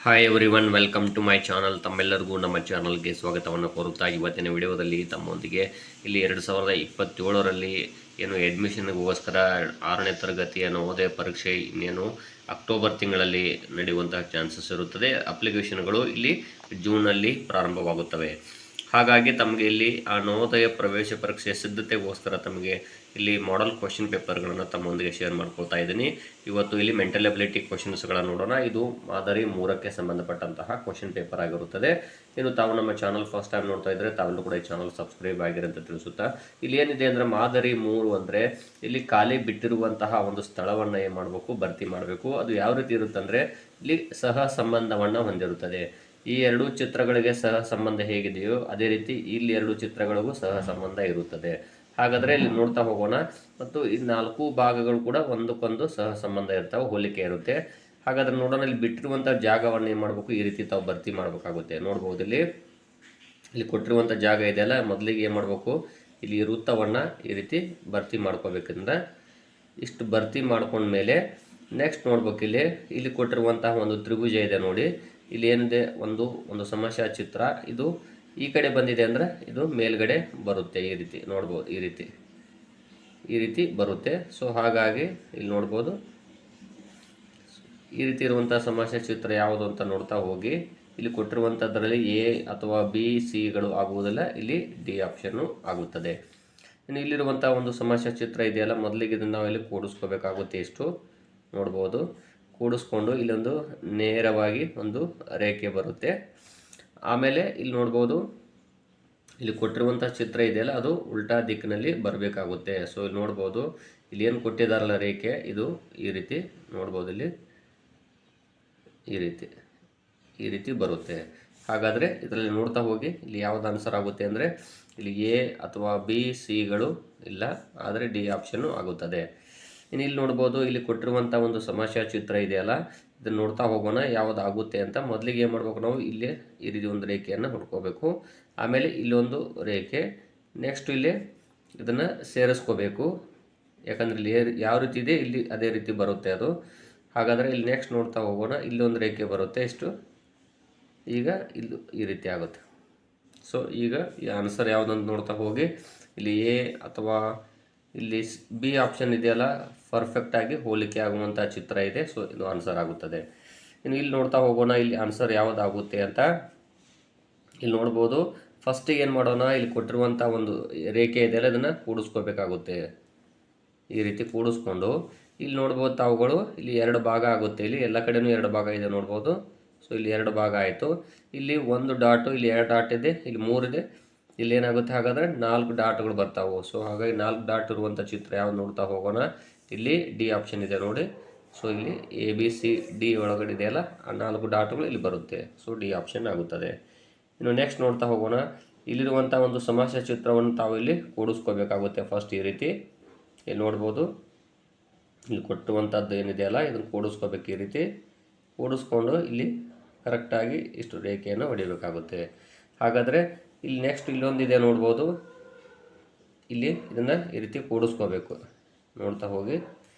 Hi everyone, welcome to my channel. ತಮ್ಮೆಲ್ಲರಿಗೂ ನಮ್ಮ ಚಾನಲ್ಗೆ ಸ್ವಾಗತವನ್ನು ಕೋರುತ್ತಾ ಇವತ್ತಿನ ವಿಡಿಯೋದಲ್ಲಿ ತಮ್ಮೊಂದಿಗೆ ಇಲ್ಲಿ 2027ರಲ್ಲಿ ಏನು ಅಡ್ಮಿಷನ್ಗೋಸ್ಕರ 6ನೇ ತರಗತಿಯ ನವೋದಯ ಪರೀಕ್ಷೆ ಇನ್ನೇನು ಅಕ್ಟೋಬರ್ ತಿಂಗಳಲ್ಲಿ ನಡೆಯುವಂತಹ ಚಾನ್ಸಸ್ ಇರುತ್ತದೆ. ಅಪ್ಲಿಕೇಶನ್ಗಳು ಇಲ್ಲಿ ಜೂನಲ್ಲಿ ಪ್ರಾರಂಭವಾಗುತ್ತವೆ. ಹಾಗಾಗಿ ತಮಗೆ ಇಲ್ಲಿ ಆ ನವೋದಯ ಪ್ರವೇಶ ಪರೀಕ್ಷೆಯ ಸಿದ್ಧತೆಗೋಸ್ಕರ ತಮಗೆ ಇಲ್ಲಿ ಮಾಡೆಲ್ ಕ್ವಶನ್ ಪೇಪರ್ಗಳನ್ನು ತಮ್ಮೊಂದಿಗೆ ಶೇರ್ ಮಾಡ್ಕೊಳ್ತಾ ಇದ್ದೀನಿ. ಇವತ್ತು ಇಲ್ಲಿ ಮೆಂಟಲ್ ಎಬಿಲಿಟಿ ಕ್ವಶನ್ಸ್ಗಳನ್ನು ನೋಡೋಣ. ಇದು ಮಾದರಿ 3ಕ್ಕೆ ಸಂಬಂಧಪಟ್ಟಂತಹ ಕ್ವಶನ್ ಪೇಪರ್ ಆಗಿರುತ್ತದೆ. ಇನ್ನು ತಾವು ನಮ್ಮ ಚಾನಲ್ ಫಸ್ಟ್ ಟೈಮ್ ನೋಡ್ತಾ ಇದ್ದರೆ ತಾವೆಲ್ಲೂ ಕೂಡ ಈ ಚಾನಲ್ ಸಬ್ಸ್ಕ್ರೈಬ್ ಆಗಿರಿ ಅಂತ ತಿಳಿಸುತ್ತಾ, ಇಲ್ಲಿ ಏನಿದೆ ಅಂದರೆ ಮಾದರಿ 3 ಅಂದರೆ ಇಲ್ಲಿ ಖಾಲಿ ಬಿಟ್ಟಿರುವಂತಹ ಒಂದು ಸ್ಥಳವನ್ನು ಏನು ಮಾಡಬೇಕು, ಭರ್ತಿ ಮಾಡಬೇಕು. ಅದು ಯಾವ ರೀತಿ ಇರುತ್ತೆ ಅಂದರೆ ಇಲ್ಲಿ ಸಹ ಸಂಬಂಧವನ್ನು ಹೊಂದಿರುತ್ತದೆ. ಈ 2 ಚಿತ್ರಗಳಿಗೆ ಸಹ ಸಂಬಂಧ ಹೇಗಿದೆಯೋ ಅದೇ ರೀತಿ ಇಲ್ಲಿ 2 ಚಿತ್ರಗಳಿಗೂ ಸಹ ಸಂಬಂಧ ಇರುತ್ತದೆ. ಹಾಗಾದರೆ ಇಲ್ಲಿ ನೋಡ್ತಾ ಹೋಗೋಣ. ಮತ್ತು ಈ 4 ಭಾಗಗಳು ಕೂಡ ಒಂದಕ್ಕೊಂದು ಸಹ ಸಂಬಂಧ ಇರ್ತಾವೆ, ಹೋಲಿಕೆ ಇರುತ್ತೆ. ಹಾಗಾದ್ರೆ ನೋಡೋಣ. ಇಲ್ಲಿ ಬಿಟ್ಟಿರುವಂಥ ಜಾಗವನ್ನು ಏನು ಮಾಡಬೇಕು, ಈ ರೀತಿ ತಾವು ಭರ್ತಿ ಮಾಡಬೇಕಾಗುತ್ತೆ. ನೋಡ್ಬೋದು ಇಲ್ಲಿ ಕೊಟ್ಟಿರುವಂಥ ಜಾಗ ಇದೆಯಲ್ಲ, ಮೊದಲಿಗೆ ಏನು ಮಾಡಬೇಕು, ಇಲ್ಲಿ ವೃತ್ತವನ್ನು ಈ ರೀತಿ ಭರ್ತಿ ಮಾಡ್ಕೋಬೇಕಂದ್ರೆ ಇಷ್ಟು ಭರ್ತಿ ಮಾಡ್ಕೊಂಡ್ಮೇಲೆ ನೆಕ್ಸ್ಟ್ ನೋಡ್ಬೇಕು, ಇಲ್ಲಿ ಕೊಟ್ಟಿರುವಂತಹ ಒಂದು ತ್ರಿಭುಜ ಇದೆ ನೋಡಿ. ಇಲ್ಲಿ ಏನಿದೆ, ಒಂದು ಸಮಸ್ಯಾ ಚಿತ್ರ. ಇದು ಈ ಕಡೆ ಬಂದಿದೆ ಅಂದರೆ ಇದು ಮೇಲ್ಗಡೆ ಬರುತ್ತೆ. ಈ ರೀತಿ ನೋಡ್ಬೋದು, ಈ ರೀತಿ ಬರುತ್ತೆ. ಸೊ ಹಾಗಾಗಿ ಇಲ್ಲಿ ನೋಡ್ಬೋದು, ಈ ರೀತಿ ಇರುವಂಥ ಸಮಸ್ಯೆ ಚಿತ್ರ ಯಾವುದು ಅಂತ ನೋಡ್ತಾ ಹೋಗಿ. ಇಲ್ಲಿ ಕೊಟ್ಟಿರುವಂಥದ್ರಲ್ಲಿ ಎ ಅಥವಾ ಬಿ ಸಿಗಳು ಆಗುವುದಿಲ್ಲ, ಇಲ್ಲಿ ಡಿ ಆಪ್ಷನ್ನು ಆಗುತ್ತದೆ. ಇನ್ನು ಇಲ್ಲಿರುವಂಥ ಒಂದು ಸಮಸ್ಯೆ ಚಿತ್ರ ಇದೆಯಲ್ಲ, ಮೊದಲಿಗೆ ಇದನ್ನು ನಾವು ಇಲ್ಲಿ ಕೂಡಿಸ್ಕೋಬೇಕಾಗುತ್ತೆ. ಇಷ್ಟು ನೋಡ್ಬೋದು. ಕೂಡಿಸ್ಕೊಂಡು ಇಲ್ಲೊಂದು ನೇರವಾಗಿ ಒಂದು ರೇಖೆ ಬರುತ್ತೆ. ಆಮೇಲೆ ಇಲ್ಲಿ ನೋಡ್ಬೋದು, ಇಲ್ಲಿ ಕೊಟ್ಟಿರುವಂಥ ಚಿತ್ರ ಇದೆಯಲ್ಲ, ಅದು ಉಲ್ಟಾ ದಿಕ್ಕಿನಲ್ಲಿ ಬರಬೇಕಾಗುತ್ತೆ. ಸೊ ಇಲ್ಲಿ ನೋಡ್ಬೋದು, ಇಲ್ಲಿ ಏನು ಕೊಟ್ಟಿದ್ದಾರಲ್ಲ ರೇಖೆ, ಇದು ಈ ರೀತಿ ನೋಡ್ಬೋದು. ಇಲ್ಲಿ ಈ ರೀತಿ ಬರುತ್ತೆ. ಹಾಗಾದರೆ ಇದರಲ್ಲಿ ನೋಡ್ತಾ ಹೋಗಿ ಇಲ್ಲಿ ಯಾವ್ದು ಆನ್ಸರ್ ಆಗುತ್ತೆ ಅಂದರೆ ಇಲ್ಲಿ ಎ ಅಥವಾ ಬಿ ಸಿಗಳು ಇಲ್ಲ, ಆದರೆ ಡಿ ಆಪ್ಷನ್ನು ಆಗುತ್ತದೆ. ಇನ್ನು ಇಲ್ಲಿ ನೋಡ್ಬೋದು, ಇಲ್ಲಿ ಕೊಟ್ಟಿರುವಂಥ ಒಂದು ಸಮಸ್ಯಾ ಚಿತ್ರ ಇದೆಯಲ್ಲ, ಇದನ್ನು ನೋಡ್ತಾ ಹೋಗೋಣ ಯಾವುದು ಆಗುತ್ತೆ ಅಂತ. ಮೊದಲಿಗೆ ಏನು ಮಾಡಬೇಕು, ನಾವು ಇಲ್ಲಿ ಈ ರೀತಿ ಒಂದು ರೇಖೆಯನ್ನು ಹುಡ್ಕೋಬೇಕು. ಆಮೇಲೆ ಇಲ್ಲೊಂದು ರೇಖೆ, ನೆಕ್ಸ್ಟ್ ಇಲ್ಲಿ ಇದನ್ನು ಸೇರಿಸ್ಕೋಬೇಕು. ಯಾಕಂದರೆ ಇಲ್ಲಿ ಯಾವ ರೀತಿ ಇದೆ ಇಲ್ಲಿ ಅದೇ ರೀತಿ ಬರುತ್ತೆ ಅದು. ಹಾಗಾದರೆ ಇಲ್ಲಿ ನೆಕ್ಸ್ಟ್ ನೋಡ್ತಾ ಹೋಗೋಣ. ಇಲ್ಲೊಂದು ರೇಖೆ ಬರುತ್ತೆ. ಇಷ್ಟು ಈಗ ಇಲ್ಲಿ ಈ ರೀತಿ ಆಗುತ್ತೆ. ಸೊ ಈಗ ಈ ಆನ್ಸರ್ ಯಾವುದಂತ ನೋಡ್ತಾ ಹೋಗಿ, ಇಲ್ಲಿ ಎ ಅಥವಾ ಇಲ್ಲಿ ಬಿ ಆಪ್ಷನ್ ಇದೆಯಲ್ಲ, ಪರ್ಫೆಕ್ಟಾಗಿ ಹೋಲಿಕೆ ಆಗುವಂಥ ಚಿತ್ರ ಇದೆ. ಸೊ ಇದು ಆನ್ಸರ್ ಆಗುತ್ತದೆ. ಇನ್ನು ಇಲ್ಲಿ ನೋಡ್ತಾ ಹೋಗೋಣ, ಇಲ್ಲಿ ಆನ್ಸರ್ ಯಾವುದಾಗುತ್ತೆ ಅಂತ. ಇಲ್ಲಿ ನೋಡ್ಬೋದು, ಫಸ್ಟಿಗೆ ಏನು ಮಾಡೋಣ, ಇಲ್ಲಿ ಕೊಟ್ಟಿರುವಂಥ ಒಂದು ರೇಖೆ ಇದೆಯಲ್ಲ, ಇದನ್ನು ಕೂಡಿಸ್ಕೋಬೇಕಾಗುತ್ತೆ. ಈ ರೀತಿ ಕೂಡಿಸ್ಕೊಂಡು ಇಲ್ಲಿ ನೋಡ್ಬೋದು ತಾವುಗಳು, ಇಲ್ಲಿ 2 ಭಾಗ ಆಗುತ್ತೆ. ಇಲ್ಲಿ ಎಲ್ಲ ಕಡೆಯೂ 2 ಭಾಗ ಇದೆ ನೋಡ್ಬೋದು. ಸೊ ಇಲ್ಲಿ 2 ಭಾಗ ಆಯಿತು. ಇಲ್ಲಿ 1 ಡಾಟು, ಇಲ್ಲಿ 2 ಡಾಟ್ ಇದೆ, ಇಲ್ಲಿ 3 ಇದೆ. ಇಲ್ಲಿ ಏನಾಗುತ್ತೆ, ಹಾಗಾದರೆ 4 ಡಾಟ್ಗಳು ಬರ್ತಾವೆ. ಸೊ ಹಾಗಾಗಿ 4 ಡಾಟ್ ಇರುವಂಥ ಚಿತ್ರ ಯಾವ್ದು ನೋಡ್ತಾ ಹೋಗೋಣ. ಇಲ್ಲಿ ಡಿ ಆಪ್ಷನ್ ಇದೆ ನೋಡಿ. ಸೊ ಇಲ್ಲಿ ಎ ಬಿ ಸಿ ಡಿ ಒಳಗಡೆ ಇದೆಯಲ್ಲ, ಆ 4 ಡಾಟ್ಗಳು ಇಲ್ಲಿ ಬರುತ್ತೆ. ಸೊ ಡಿ ಆಪ್ಷನ್ ಆಗುತ್ತದೆ. ಇನ್ನು ನೆಕ್ಸ್ಟ್ ನೋಡ್ತಾ ಹೋಗೋಣ. ಇಲ್ಲಿರುವಂಥ ಒಂದು ಸಮಸ್ಯೆ ಚಿತ್ರವನ್ನು ತಾವು ಇಲ್ಲಿ ಕೂಡಿಸ್ಕೋಬೇಕಾಗುತ್ತೆ. ಫಸ್ಟ್ ಈ ರೀತಿ ಇಲ್ಲಿ ನೋಡ್ಬೋದು, ಇಲ್ಲಿ ಕೊಟ್ಟುವಂಥದ್ದು ಏನಿದೆಯಲ್ಲ, ಇದನ್ನು ಕೂಡಿಸ್ಕೋಬೇಕು. ಈ ರೀತಿ ಕೂಡಿಸ್ಕೊಂಡು ಇಲ್ಲಿ ಕರೆಕ್ಟಾಗಿ ಇಷ್ಟು ರೇಖೆಯನ್ನು ಹೊಡಿಬೇಕಾಗುತ್ತೆ. ಹಾಗಾದರೆ ಇಲ್ಲಿ ನೆಕ್ಸ್ಟ್ ಇಲ್ಲೊಂದಿದೆ ನೋಡ್ಬೋದು. ಇಲ್ಲಿ ಇದನ್ನು ಈ ರೀತಿ ಕೂಡಿಸ್ಕೋಬೇಕು. ನೋಡ್ತಾ ಹೋಗಿ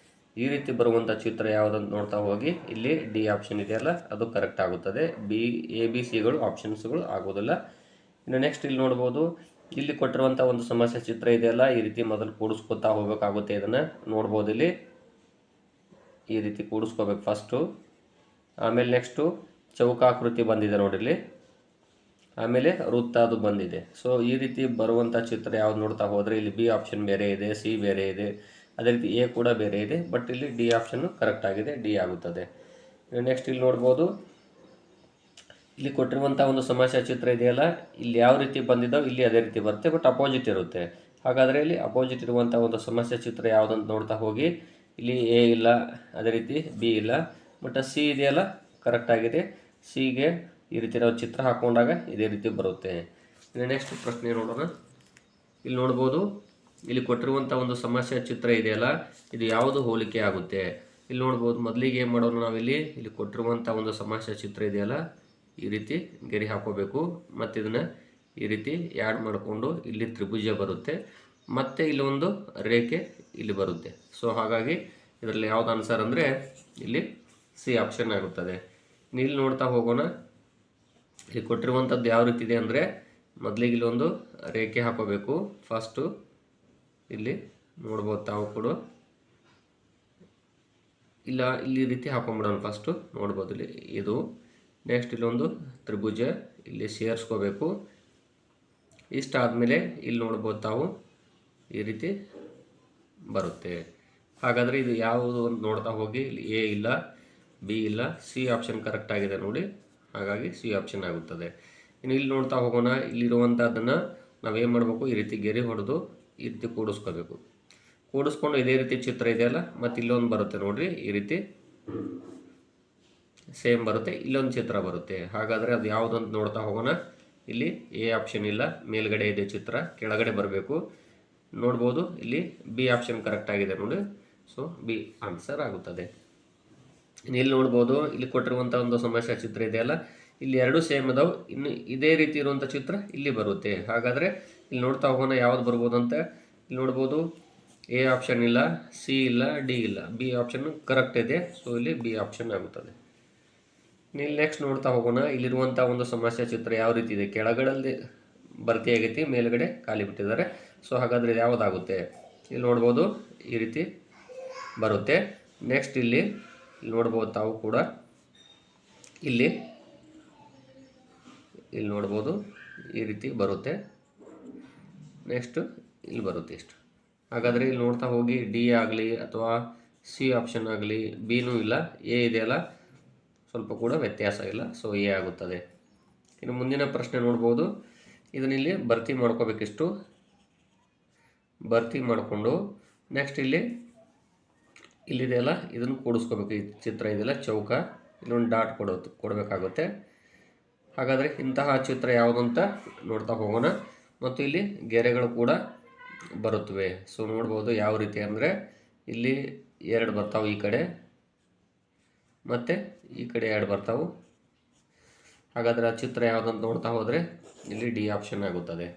ಈ ರೀತಿ ಬರುವಂಥ ಚಿತ್ರ ಯಾವುದಂತ ನೋಡ್ತಾ ಹೋಗಿ, ಇಲ್ಲಿ ಡಿ ಆಪ್ಷನ್ ಇದೆಯಲ್ಲ, ಅದು ಕರೆಕ್ಟ್ ಆಗುತ್ತದೆ. ಎ ಬಿ ಸಿಗಳು ಆಪ್ಷನ್ಸ್ಗಳು ಆಗೋದಿಲ್ಲ. ಇನ್ನು ನೆಕ್ಸ್ಟ್ ಇಲ್ಲಿ ನೋಡ್ಬೋದು, ಇಲ್ಲಿ ಕೊಟ್ಟಿರುವಂಥ ಒಂದು ಸಮಸ್ಯೆ ಚಿತ್ರ ಇದೆಯಲ್ಲ, ಈ ರೀತಿ ಮೊದಲು ಕೂಡಿಸ್ಕೊತಾ ಹೋಗಬೇಕಾಗುತ್ತೆ. ಇದನ್ನು ನೋಡ್ಬೋದು, ಇಲ್ಲಿ ಈ ರೀತಿ ಕೂಡಿಸ್ಕೋಬೇಕು ಫಸ್ಟು. ಆಮೇಲೆ ನೆಕ್ಸ್ಟು ಚೌಕಾಕೃತಿ ಬಂದಿದೆ ನೋಡಿಲ್ಲಿ, ಆಮೇಲೆ ವೃತ್ತ ಅದು ಬಂದಿದೆ. ಸೊ ಈ ರೀತಿ ಬರುವಂಥ ಚಿತ್ರ ಯಾವ್ದು ನೋಡ್ತಾ ಹೋದರೆ, ಇಲ್ಲಿ ಬಿ ಆಪ್ಷನ್ ಬೇರೆ ಇದೆ, ಸಿ ಬೇರೆ ಇದೆ, ಅದೇ ರೀತಿ ಎ ಕೂಡ ಬೇರೆ ಇದೆ. ಬಟ್ ಇಲ್ಲಿ ಡಿ ಆಪ್ಷನ್ನು ಕರೆಕ್ಟ್ ಆಗಿದೆ, ಡಿ ಆಗುತ್ತದೆ. ನೆಕ್ಸ್ಟ್ ಇಲ್ಲಿ ನೋಡ್ಬೋದು, ಇಲ್ಲಿ ಕೊಟ್ಟಿರುವಂಥ ಒಂದು ಸಮಸ್ಯೆ ಚಿತ್ರ ಇದೆಯಲ್ಲ, ಇಲ್ಲಿ ಯಾವ ರೀತಿ ಬಂದಿದ್ದಾವೆ ಇಲ್ಲಿ ಅದೇ ರೀತಿ ಬರುತ್ತೆ, ಬಟ್ ಅಪೋಸಿಟ್ ಇರುತ್ತೆ. ಹಾಗಾದರೆ ಇಲ್ಲಿ ಅಪೋಸಿಟ್ ಇರುವಂಥ ಒಂದು ಸಮಸ್ಯೆ ಚಿತ್ರ ಯಾವುದಂತ ನೋಡ್ತಾ ಹೋಗಿ, ಇಲ್ಲಿ ಎ ಇಲ್ಲ, ಅದೇ ರೀತಿ ಬಿ ಇಲ್ಲ, ಬಟ್ ಸಿ ಇದೆಯಲ್ಲ ಕರೆಕ್ಟ್ ಆಗಿದೆ. ಸಿಗೆ ಈ ರೀತಿ ನಾವು ಚಿತ್ರ ಹಾಕ್ಕೊಂಡಾಗ ಇದೇ ರೀತಿ ಬರುತ್ತೆ. ಇನ್ನು ನೆಕ್ಸ್ಟ್ ಪ್ರಶ್ನೆ ನೋಡೋಣ. ಇಲ್ಲಿ ನೋಡ್ಬೋದು, ಇಲ್ಲಿ ಕೊಟ್ಟಿರುವಂಥ ಒಂದು ಸಮಸ್ಯೆ ಚಿತ್ರ ಇದೆಯಲ್ಲ, ಇದು ಯಾವುದು ಹೋಲಿಕೆ ಆಗುತ್ತೆ. ಇಲ್ಲಿ ನೋಡ್ಬೋದು, ಮೊದಲಿಗೆ ಏನು ಮಾಡೋಣ, ಇಲ್ಲಿ ಕೊಟ್ಟಿರುವಂಥ ಒಂದು ಸಮಸ್ಯೆ ಚಿತ್ರ ಇದೆಯಲ್ಲ, ಈ ರೀತಿ ಗೆರೆ ಹಾಕೋಬೇಕು. ಮತ್ತು ಇದನ್ನು ಈ ರೀತಿ ಆ್ಯಡ್ ಮಾಡಿಕೊಂಡು ಇಲ್ಲಿ ತ್ರಿಭುಜ ಬರುತ್ತೆ, ಮತ್ತು ಇಲ್ಲೊಂದು ರೇಖೆ ಇಲ್ಲಿ ಬರುತ್ತೆ. ಸೊ ಹಾಗಾಗಿ ಇದರಲ್ಲಿ ಯಾವ್ದು ಆನ್ಸರ್ ಅಂದರೆ ಇಲ್ಲಿ ಸಿ ಆಪ್ಷನ್ ಆಗುತ್ತದೆ. ಇಲ್ಲಿ ನೋಡ್ತಾ ಹೋಗೋಣ. ಇಲ್ಲಿ ಕೊಟ್ಟಿರುವಂಥದ್ದು ಯಾವ ರೀತಿ ಇದೆ ಅಂದರೆ, ಮೊದಲಿಗೆ ಇಲ್ಲೊಂದು ರೇಖೆ ಹಾಕೋಬೇಕು. ಫಸ್ಟು ಇಲ್ಲಿ ನೋಡ್ಬೋದು ತಾವು ಕೂಡ, ಇಲ್ಲ ಇಲ್ಲಿ ರೀತಿ ಹಾಕೊಂಡ್ಬಿಡೋಣ. ಫಸ್ಟು ನೋಡ್ಬೋದು ಇಲ್ಲಿ ಇದು. ನೆಕ್ಸ್ಟ್ ಇಲ್ಲೊಂದು ತ್ರಿಭುಜ ಇಲ್ಲಿ ಸೇರಿಸ್ಕೋಬೇಕು. ಇಷ್ಟಾದಮೇಲೆ ಇಲ್ಲಿ ನೋಡ್ಬೋದು ತಾವು ಈ ರೀತಿ ಬರುತ್ತೆ. ಹಾಗಾದರೆ ಇದು ಯಾವುದು ಅಂತ ನೋಡ್ತಾ ಹೋಗಿ. ಇಲ್ಲಿ ಎ ಇಲ್ಲ, ಬಿ ಇಲ್ಲ, ಸಿ ಆಪ್ಷನ್ ಕರೆಕ್ಟ್ ಆಗಿದೆ ನೋಡಿ. ಹಾಗಾಗಿ ಸಿ ಆಪ್ಷನ್ ಆಗುತ್ತದೆ. ಇನ್ನು ಇಲ್ಲಿ ನೋಡ್ತಾ ಹೋಗೋಣ. ಇಲ್ಲಿರುವಂಥದ್ದನ್ನು ನಾವೇನು ಮಾಡಬೇಕು, ಈ ರೀತಿ ಗೆರೆ ಹೊಡೆದು ಈ ರೀತಿ ಕೂಡಿಸ್ಕೋಬೇಕು. ಕೂಡಿಸ್ಕೊಂಡು ಇದೇ ರೀತಿ ಚಿತ್ರ ಇದೆಯಲ್ಲ, ಮತ್ತು ಇಲ್ಲೊಂದು ಬರುತ್ತೆ ನೋಡಿರಿ, ಈ ರೀತಿ ಸೇಮ್ ಬರುತ್ತೆ. ಇಲ್ಲೊಂದು ಚಿತ್ರ ಬರುತ್ತೆ. ಹಾಗಾದರೆ ಅದು ಯಾವುದಂತ ನೋಡ್ತಾ ಹೋಗೋಣ. ಇಲ್ಲಿ ಎ ಆಪ್ಷನ್ ಇಲ್ಲ, ಮೇಲ್ಗಡೆ ಇದೆ ಚಿತ್ರ, ಕೆಳಗಡೆ ಬರಬೇಕು. ನೋಡ್ಬೋದು ಇಲ್ಲಿ ಬಿ ಆಪ್ಷನ್ ಕರೆಕ್ಟ್ ಆಗಿದೆ ನೋಡಿ. ಸೊ ಬಿ ಆನ್ಸರ್ ಆಗುತ್ತದೆ. ಇಲ್ಲಿ ನೋಡ್ಬೋದು, ಇಲ್ಲಿ ಕೊಟ್ಟಿರುವಂಥ ಒಂದು ಸಮಸ್ಯೆ ಚಿತ್ರ ಇದೆಯಲ್ಲ, ಇಲ್ಲಿ ಎರಡು ಸೇಮ್ ಅದಾವೆ. ಇನ್ನು ಇದೇ ರೀತಿ ಇರುವಂಥ ಚಿತ್ರ ಇಲ್ಲಿ ಬರುತ್ತೆ. ಹಾಗಾದರೆ ಇಲ್ಲಿ ನೋಡ್ತಾ ಹೋಗೋಣ ಯಾವ್ದು ಬರ್ಬೋದು ಅಂತ. ಇಲ್ಲಿ ನೋಡ್ಬೋದು ಎ ಆಪ್ಷನ್ ಇಲ್ಲ, ಸಿ ಇಲ್ಲ, ಡಿ ಇಲ್ಲ, ಬಿ ಆಪ್ಷನ್ ಕರೆಕ್ಟ್ ಇದೆ. ಸೊ ಇಲ್ಲಿ ಬಿ ಆಪ್ಷನ್ ಆಗುತ್ತದೆ. ಇಲ್ಲಿ ನೆಕ್ಸ್ಟ್ ನೋಡ್ತಾ ಹೋಗೋಣ. ಇಲ್ಲಿರುವಂಥ ಒಂದು ಸಮಸ್ಯೆ ಚಿತ್ರ ಯಾವ ರೀತಿ ಇದೆ, ಕೆಳಗಡೆ ಭರ್ತಿ ಆಗೈತಿ, ಮೇಲ್ಗಡೆ ಖಾಲಿ ಬಿಟ್ಟಿದ್ದಾರೆ. ಸೊ ಹಾಗಾದರೆ ಇದು ಯಾವುದಾಗುತ್ತೆ. ಇಲ್ಲಿ ನೋಡ್ಬೋದು ಈ ರೀತಿ ಬರುತ್ತೆ. ನೆಕ್ಸ್ಟ್ ಇಲ್ಲಿ ನೋಡ್ಬೋದು ತಾವು ಕೂಡ, ಇಲ್ಲಿ ನೋಡ್ಬೋದು ಈ ರೀತಿ ಬರುತ್ತೆ. ನೆಕ್ಸ್ಟು ಇಲ್ಲಿ ಬರುತ್ತೆ ಇಷ್ಟು. ಹಾಗಾದರೆ ಇಲ್ಲಿ ನೋಡ್ತಾ ಹೋಗಿ ಡಿ ಆಗಲಿ ಅಥವಾ ಸಿ ಆಪ್ಷನ್ ಆಗಲಿ, ಬಿನೂ ಇಲ್ಲ, ಎ ಇದೆಯಲ್ಲ ಸ್ವಲ್ಪ ಕೂಡ ವ್ಯತ್ಯಾಸ ಇಲ್ಲ. ಸೊ ಎ ಆಗುತ್ತದೆ. ಇನ್ನು ಮುಂದಿನ ಪ್ರಶ್ನೆ ನೋಡ್ಬೋದು. ಇದನ್ನಿಲ್ಲಿ ಭರ್ತಿ ಮಾಡ್ಕೋಬೇಕಿಷ್ಟು. ಭರ್ತಿ ಮಾಡಿಕೊಂಡು ನೆಕ್ಸ್ಟ್ ಇಲ್ಲಿದೆಯಲ್ಲ ಇದನ್ನು ಕೂಡಿಸ್ಕೋಬೇಕು. ಈ ಚಿತ್ರ ಇದೆಯಲ್ಲ ಚೌಕ, ಇಲ್ಲೊಂದು ಡಾಟ್ ಕೊಡಬೇಕಾಗುತ್ತೆ. ಹಾಗಾದರೆ ಇಂತಹ ಚಿತ್ರ ಯಾವುದು ಅಂತ ನೋಡ್ತಾ ಹೋಗೋಣ. ಮತ್ತು ಇಲ್ಲಿ ಗೆರೆಗಳು ಕೂಡ ಬರುತ್ತವೆ. ಸೊ ನೋಡ್ಬೋದು ಯಾವ ರೀತಿ ಅಂದರೆ, ಇಲ್ಲಿ ಎರಡು ಬರ್ತಾವೆ ಈ ಕಡೆ, ಮತ್ತು ಈ ಕಡೆ ಎರಡು ಬರ್ತಾವೆ. ಹಾಗಾದರೆ ಆ ಚಿತ್ರ ಯಾವುದಂತ ನೋಡ್ತಾ ಹೋದರೆ ಇಲ್ಲಿ ಡಿ ಆಪ್ಷನ್ ಆಗುತ್ತದೆ.